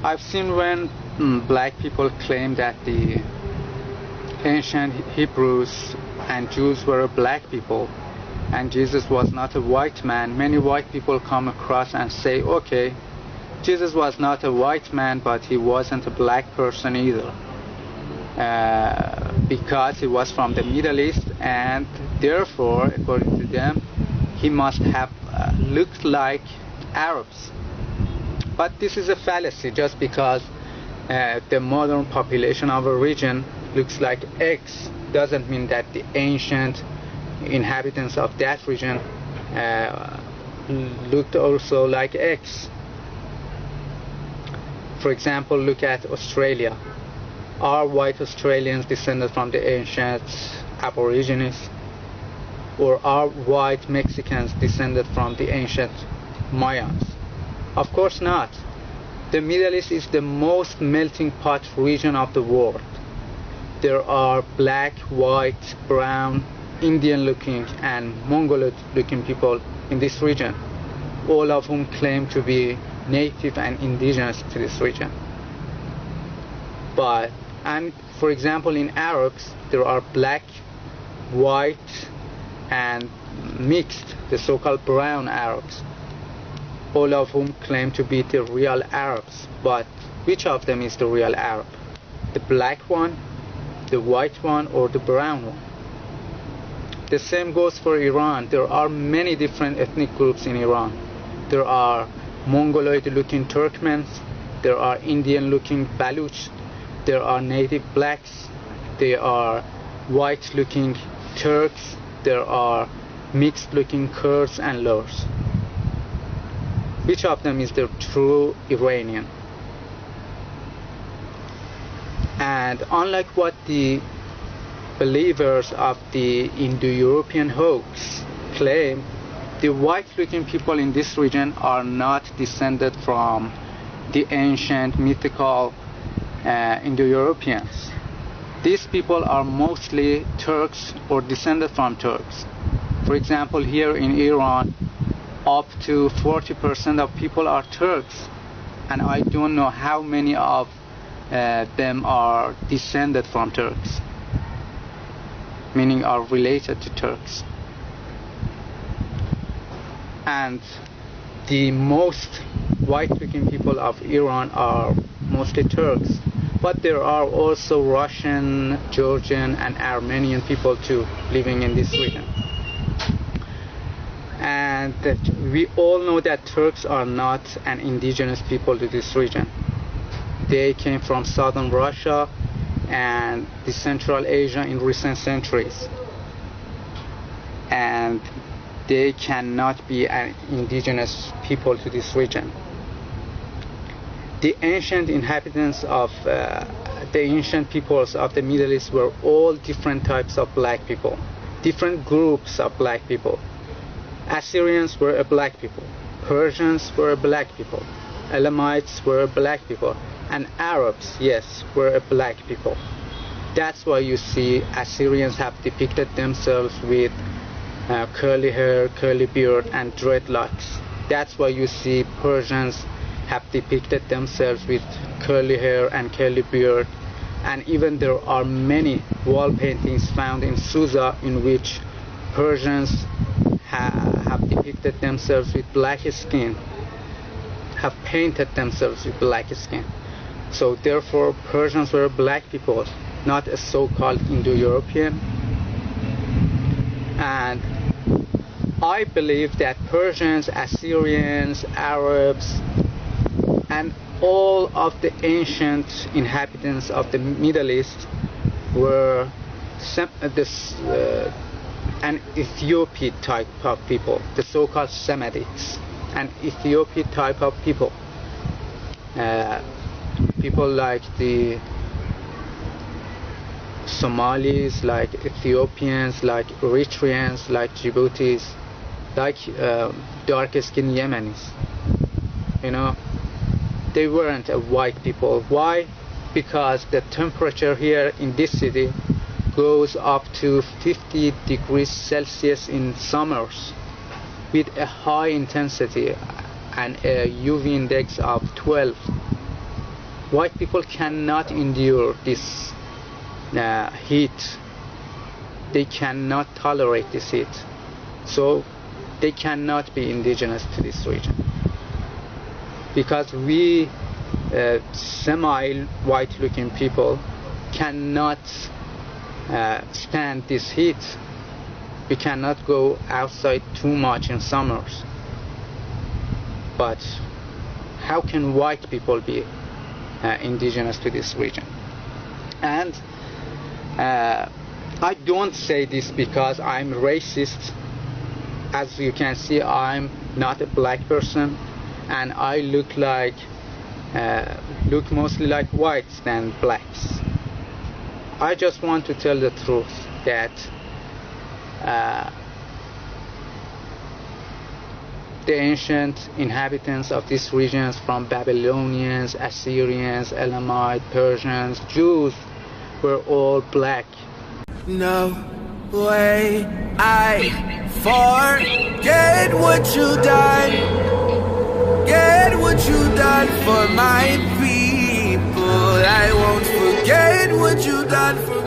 I've seen when black people claim that the ancient Hebrews and Jews were black people and Jesus was not a white man. Many white people come across and say, okay, Jesus was not a white man, but he wasn't a black person either, because he was from the Middle East, and therefore, according to them, he must have looked like Arabs. But this is a fallacy. Just because the modern population of a region looks like X doesn't mean that the ancient inhabitants of that region looked also like X. For example, look at Australia. Are white Australians descended from the ancient Aborigines? Or are white Mexicans descended from the ancient Mayans? Of course not. The Middle East is the most melting pot region of the world. There are black, white, brown, Indian-looking and Mongoloid-looking people in this region, all of whom claim to be native and indigenous to this region. And for example, in Arabs, there are black, white, and mixed, the so-called brown Arabs, all of whom claim to be the real Arabs. But which of them is the real Arab? The black one, the white one, or the brown one? The same goes for Iran. There are many different ethnic groups in Iran. There are Mongoloid-looking Turkmens, there are Indian-looking Baluch, there are native blacks, there are white-looking Turks, there are mixed-looking Kurds and Lurs. Which of them is the true Iranian? And unlike what the believers of the Indo-European hoax claim, the white-looking people in this region are not descended from the ancient mythical Indo-Europeans. These people are mostly Turks or descended from Turks. For example, here in Iran, up to 40% of people are Turks, and I don't know how many of them are descended from Turks, meaning are related to Turks. And the most white-looking people of Iran are mostly Turks, but there are also Russian, Georgian, and Armenian people too living in this region. And we all know that Turks are not an indigenous people to this region. They came from southern Russia and the Central Asia in recent centuries, and they cannot be an indigenous people to this region. The ancient inhabitants of the ancient peoples of the Middle East were all different types of black people, different groups of black people. Assyrians were a black people, Persians were a black people, Elamites were a black people, and Arabs, yes, were a black people. That's why you see Assyrians have depicted themselves with curly hair, curly beard, and dreadlocks. That's why you see Persians have depicted themselves with curly hair and curly beard. And even there are many wall paintings found in Susa in which Persians have depicted themselves with black skin, have painted themselves with black skin. So therefore, Persians were black people, not a so-called Indo-European. And I believe that Persians, Assyrians, Arabs, and all of the ancient inhabitants of the Middle East were an Ethiopian type of people, the so-called Semites, an Ethiopian type of people. People like the Somalis, like Ethiopians, like Eritreans, like Djiboutis, like dark-skinned Yemenis. You know, they weren't a white people. Why? Because the temperature here in this city goes up to 50 degrees Celsius in summers with a high intensity and a UV index of 12. white people cannot endure this heat. They cannot tolerate this heat, so they cannot be indigenous to this region. Because we semi-white looking people cannot stand this heat. We cannot go outside too much in summers. But how can white people be indigenous to this region? And I don't say this because I'm racist. As you can see, I'm not a black person, and I look mostly like whites than blacks. I just want to tell the truth that the ancient inhabitants of these regions, from Babylonians, Assyrians, Elamites, Persians, Jews, were all black. No way I forget what you done. Get what you done for my people. I won't forget what you done for